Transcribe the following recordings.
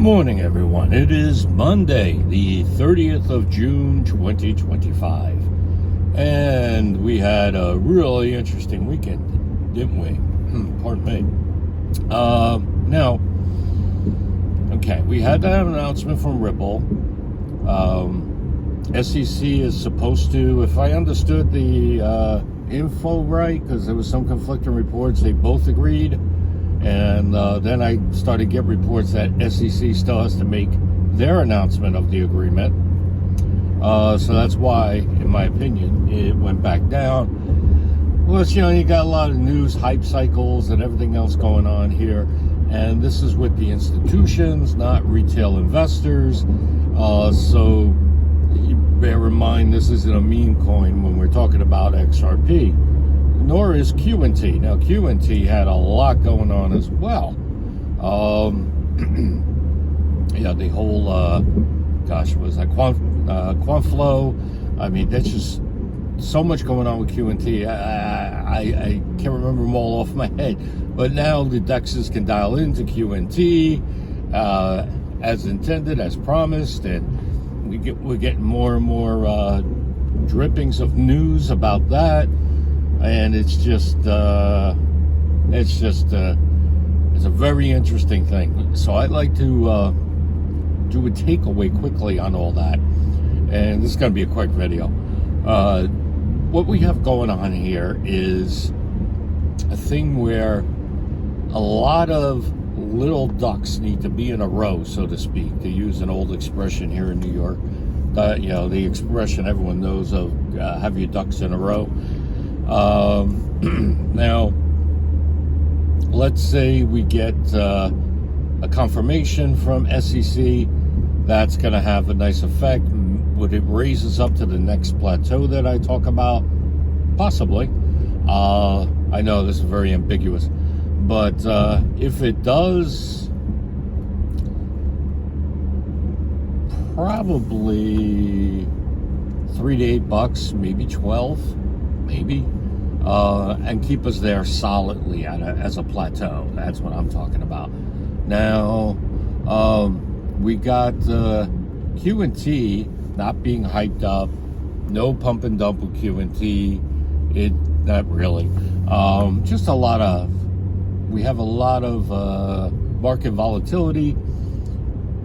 morning, everyone. It is Monday, the 30th of June, 2025. And we had a really interesting weekend, didn't we? Pardon me. Now, okay, we had that announcement from Ripple. SEC is supposed to, if I understood the info right, because there was some conflicting reports, they both agreed. And then I started to get reports that SEC still has to make their announcement of the agreement. So that's why, in my opinion, it went back down. Well, you got a lot of news, hype cycles, and everything else going on here. And this is with the institutions, not retail investors. So bear in mind, this isn't a meme coin when we're talking about XRP. Nor is QNT. Now, QNT had a lot going on as well. Yeah, the whole, was that Quantflow? I mean, that's just so much going on with QNT. I can't remember them all off my head. But now the DEXs can dial into QNT as intended, as promised, and we're getting more and more drippings of news about that. And it's a very interesting thing. So I'd like to do a takeaway quickly on all that. And this is going to be a quick video. What we have going on here is a thing where a lot of little ducks need to be in a row, so to speak, to use an old expression here in New York. The expression everyone knows of, have your ducks in a row. Now, let's say we get a confirmation from SEC. That's going to have a nice effect. Would it raise us up to the next plateau that I talk about? Possibly. I know this is very ambiguous, but if it does, probably $3 to $8, maybe 12, maybe. And keep us there solidly as a plateau. That's what I'm talking about. Now, we got QNT not being hyped up. No pump and dump with QNT. Not really. We have a lot of market volatility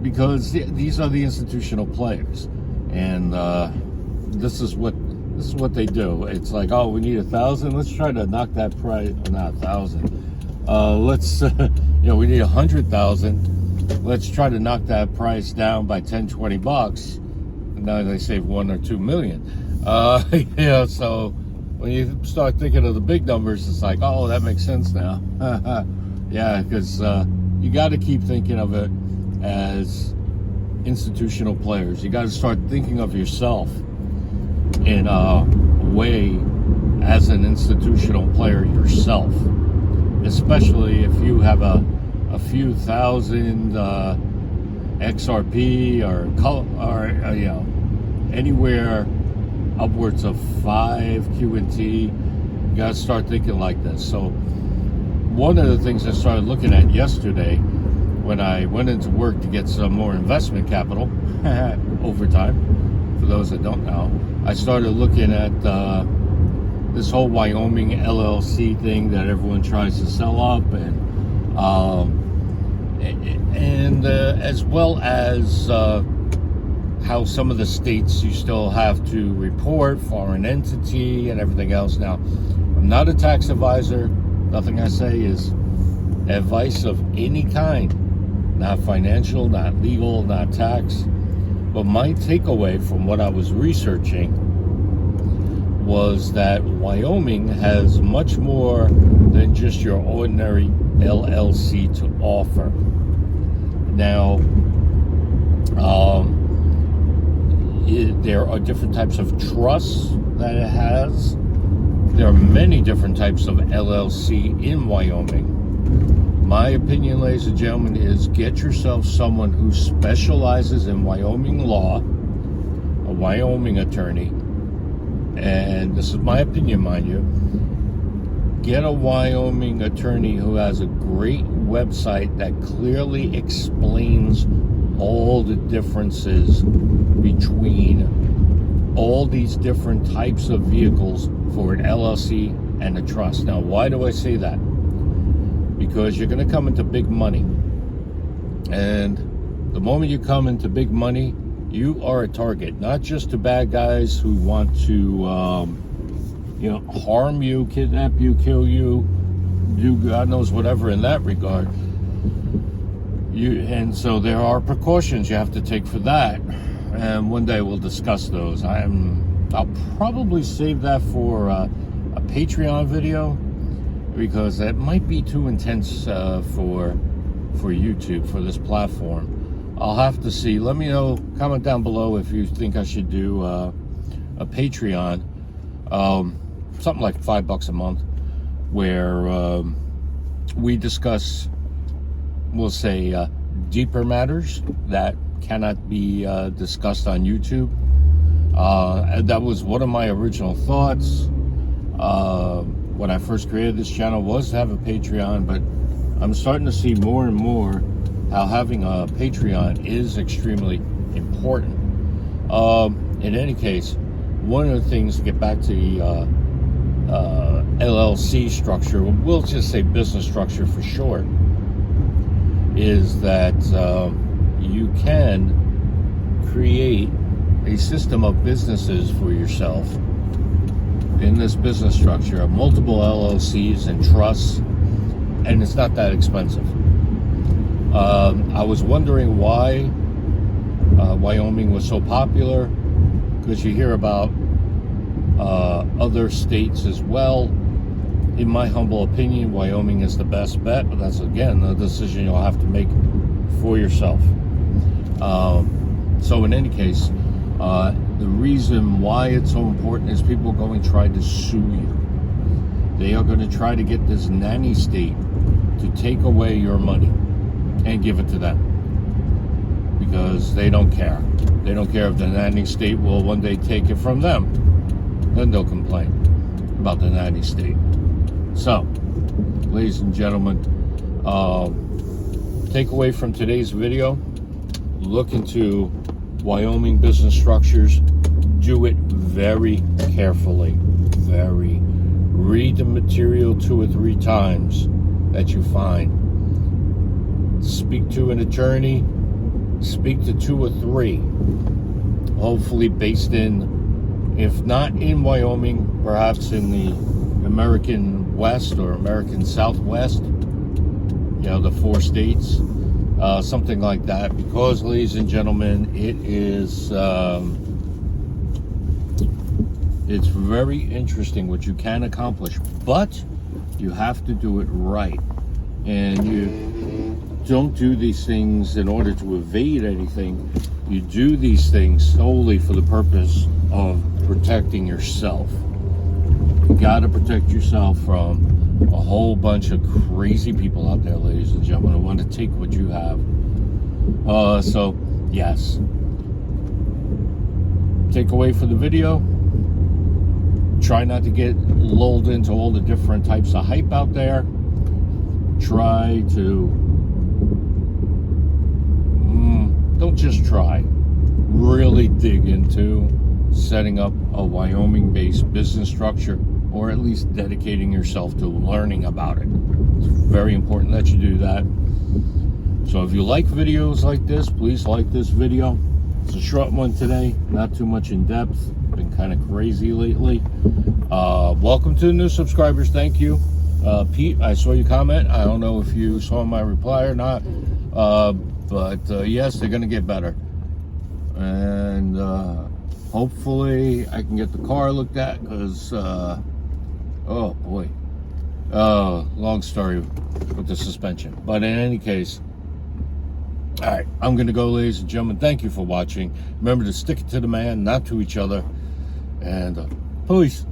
because these are the institutional players, and this is what they do. It's like, oh, we need 1,000. Let's try to knock that price. Not 1,000. We need 100,000. Let's try to knock that price down by $10-20. And now they save $1 or $2 million. So when you start thinking of the big numbers, it's like, oh, that makes sense now. Yeah, because you got to keep thinking of it as institutional players. You got to start thinking of yourself in a way as an institutional player yourself, especially if you have a few thousand XRP or anywhere upwards of 5 QNT. You got to start thinking like this. So one of the things I started looking at yesterday when I went into work to get some more investment capital overtime, for those that don't know, I started looking at this whole Wyoming LLC thing that everyone tries to sell up, and as well as how some of the states you still have to report foreign entity and everything else. Now, I'm not a tax advisor. Nothing I say is advice of any kind, not financial, not legal, not tax. But my takeaway from what I was researching was that Wyoming has much more than just your ordinary LLC to offer. Now, there are different types of trusts that it has. There are many different types of LLC in Wyoming. My opinion, ladies and gentlemen, is get yourself someone who specializes in Wyoming law, a Wyoming attorney, and this is my opinion, mind you. get a Wyoming attorney who has a great website that clearly explains all the differences between all these different types of vehicles for an LLC and a trust. Now, why do I say that? Because you're going to come into big money. And the moment you come into big money, you are a target, not just to bad guys who want to, harm you, kidnap you, kill you, do God knows whatever in that regard. And so there are precautions you have to take for that. And one day we'll discuss those. I'll probably save that for a Patreon video, because that might be too intense for YouTube, for this platform. I'll have to see. Let me know, comment down below if you think I should do a Patreon, something like $5 a month, where we discuss, we'll say, deeper matters that cannot be discussed on YouTube. That was one of my original thoughts when I first created this channel, was to have a Patreon, but I'm starting to see more and more how having a Patreon is extremely important. In any case, one of the things, to get back to the LLC structure, we'll just say business structure for short, is that you can create a system of businesses for yourself in this business structure of multiple LLCs and trusts, and it's not that expensive. I was wondering why Wyoming was so popular, because you hear about other states as well. In my humble opinion, Wyoming is the best bet, but that's, again, a decision you'll have to make for yourself. So in any case, the reason why it's so important is people are going to try to sue you. They are going to try to get this nanny state to take away your money and give it to them, because they don't care. They don't care if the nanny state will one day take it from them. Then they'll complain about the nanny state. So, ladies and gentlemen, take away from today's video: look into Wyoming business structures. Do it very carefully. Read the material 2 or 3 times that you find. Speak to an attorney. Speak to 2 or 3. Hopefully based in, if not in Wyoming, perhaps in the American West or American Southwest, the 4 states, something like that. Because, ladies and gentlemen, it is it's very interesting what you can accomplish, but you have to do it right. And you don't do these things in order to evade anything. You do these things solely for the purpose of protecting yourself. You got to protect yourself from a whole bunch of crazy people out there, ladies and gentlemen, who want to take what you have. So, yes. Take away from the video. Try not to get lulled into all the different types of hype out there. Try to... don't just try. Really dig into setting up a Wyoming-based business structure, or at least dedicating yourself to learning about it. It's very important that you do that. So if you like videos like this, please like this video. It's a short one today, not too much in depth. Been kind of crazy lately. Welcome to the new subscribers. Thank you. Pete, I saw your comment. I don't know if you saw my reply or not. But yes, they're going to get better. And hopefully I can get the car looked at, because, oh boy. Long story with the suspension. But in any case, all right, I'm going to go, ladies and gentlemen. Thank you for watching. Remember to stick it to the man, not to each other. And peace.